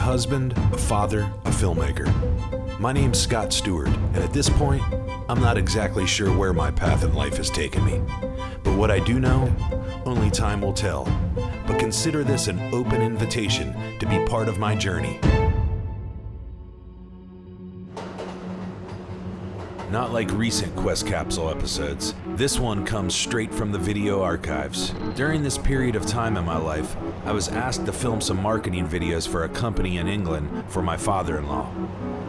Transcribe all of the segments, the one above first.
husband, a father, a filmmaker. My name's Scott Stewart, and at this point, I'm not exactly sure where my path in life has taken me. But what I do know, only time will tell. But consider this an open invitation to be part of my journey. Not like recent Quest Capsule episodes, this one comes straight from the video archives. During this period of time in my life, I was asked to film some marketing videos for a company in England for my father-in-law.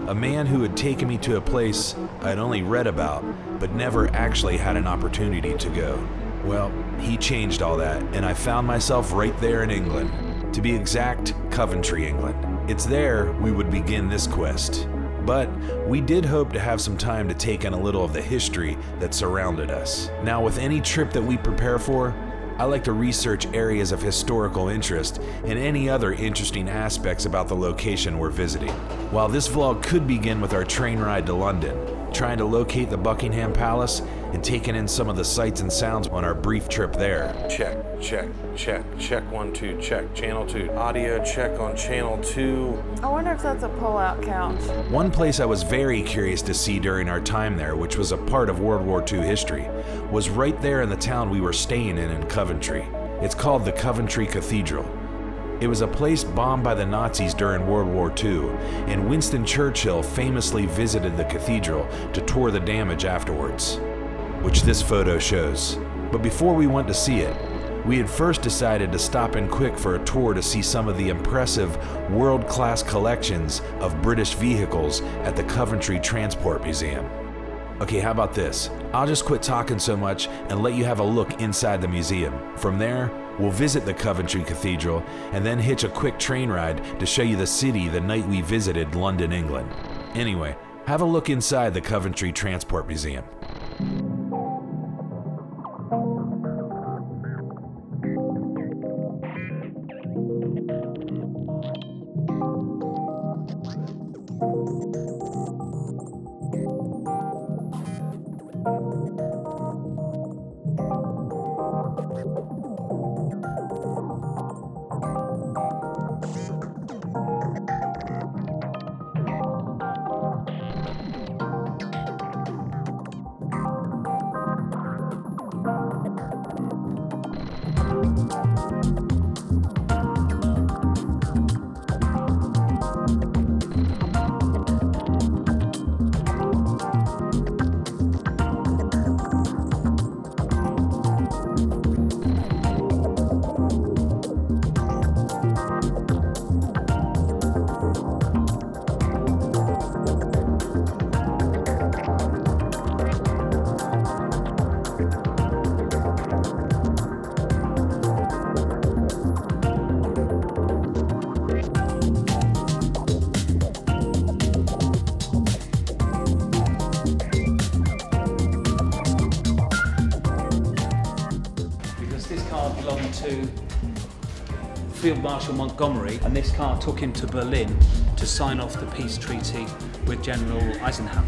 A man who had taken me to a place I'd only read about, but never actually had an opportunity to go. Well, he changed all that, and I found myself right there in England. To be exact, Coventry, England. It's there we would begin this quest. But we did hope to have some time to take in a little of the history that surrounded us. Now, with any trip that we prepare for, I like to research areas of historical interest and any other interesting aspects about the location we're visiting. While this vlog could begin with our train ride to London, trying to locate the Buckingham Palace and taking in some of the sights and sounds on our brief trip there. Check, 1, 2, check, channel 2. Audio check on channel 2. I wonder if that's a pull-out couch. One place I was very curious to see during our time there, which was a part of World War II history, was right there in the town we were staying in Coventry. It's called the Coventry Cathedral. It was a place bombed by the Nazis during World War II, and Winston Churchill famously visited the cathedral to tour the damage afterwards, which this photo shows. But before we went to see it, we had first decided to stop in quick for a tour to see some of the impressive world-class collections of British vehicles at the Coventry Transport Museum. Okay, how about this? I'll just quit talking so much and let you have a look inside the museum. From there, we'll visit the Coventry Cathedral and then hitch a quick train ride to show you the city the night we visited London, England. Anyway, have a look inside the Coventry Transport Museum. To Field Marshal Montgomery, and this car took him to Berlin to sign off the peace treaty with General Eisenhower.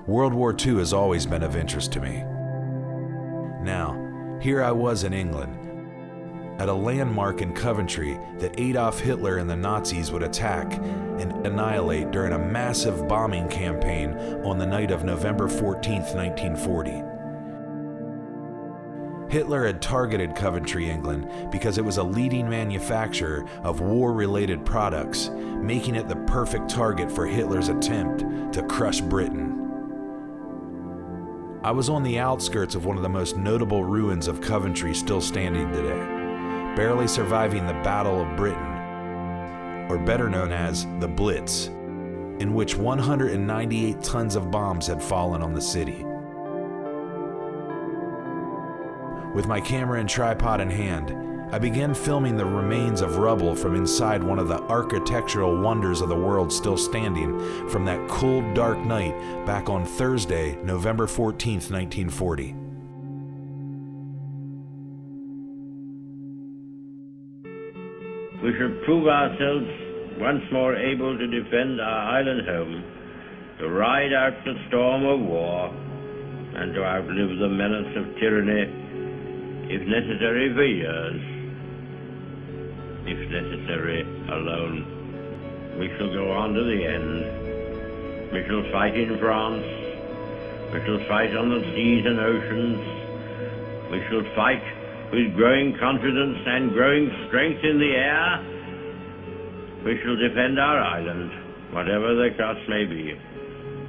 World War II has always been of interest to me. Now, here I was in England, at a landmark in Coventry that Adolf Hitler and the Nazis would attack and annihilate during a massive bombing campaign on the night of November 14th, 1940. Hitler had targeted Coventry, England, because it was a leading manufacturer of war-related products, making it the perfect target for Hitler's attempt to crush Britain. I was on the outskirts of one of the most notable ruins of Coventry still standing today, barely surviving the Battle of Britain, or better known as the Blitz, in which 198 tons of bombs had fallen on the city. With my camera and tripod in hand, I began filming the remains of rubble from inside one of the architectural wonders of the world still standing from that cold, dark night back on Thursday, November 14th, 1940. We shall prove ourselves once more able to defend our island home, to ride out the storm of war, and to outlive the menace of tyranny, if necessary for years, if necessary alone. We shall go on to the end. We shall fight in France. We shall fight on the seas and oceans. We shall fight with growing confidence and growing strength in the air. We shall defend our island, whatever the cost may be.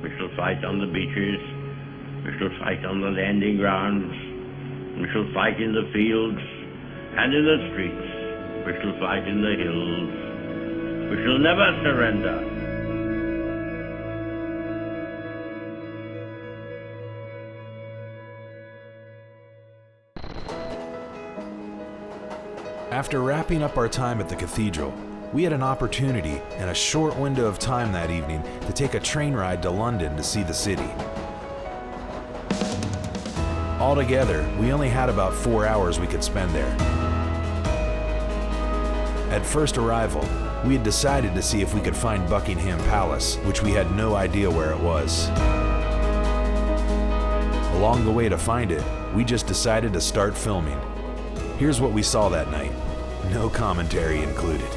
We shall fight on the beaches. We shall fight on the landing grounds. We shall fight in the fields and in the streets. We shall fight in the hills. We shall never surrender. After wrapping up our time at the cathedral, we had an opportunity and a short window of time that evening to take a train ride to London to see the city. Altogether, we only had about 4 hours we could spend there. At first arrival, we had decided to see if we could find Buckingham Palace, which we had no idea where it was. Along the way to find it, we just decided to start filming. Here's what we saw that night. No commentary included.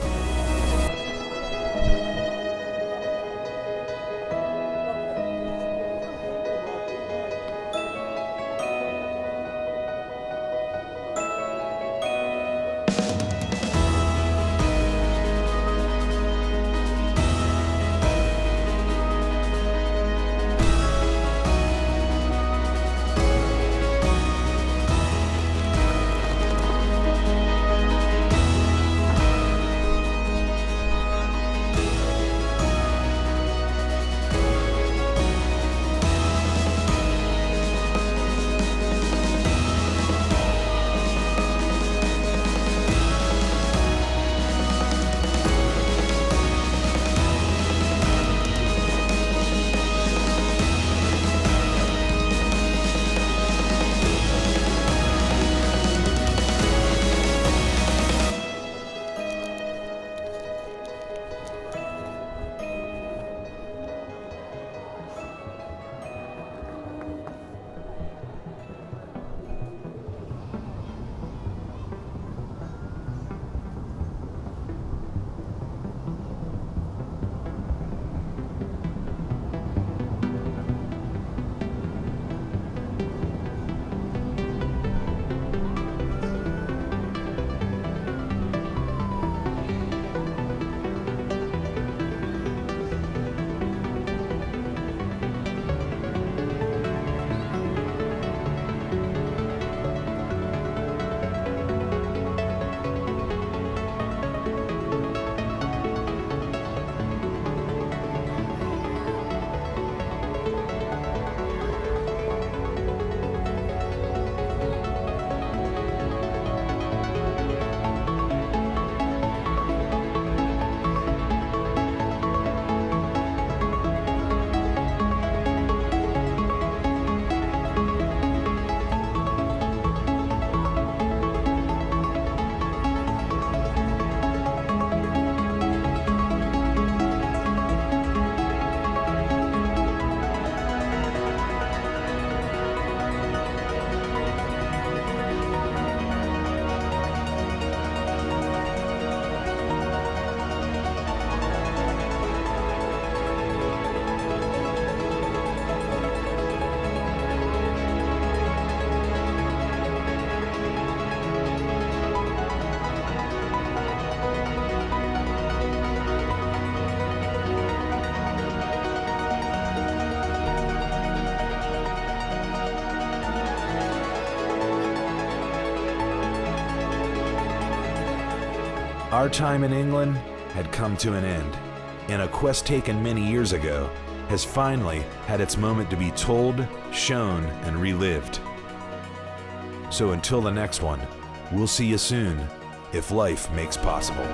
Our time in England had come to an end, and a quest taken many years ago has finally had its moment to be told, shown, and relived. So until the next one, we'll see you soon, if life makes possible.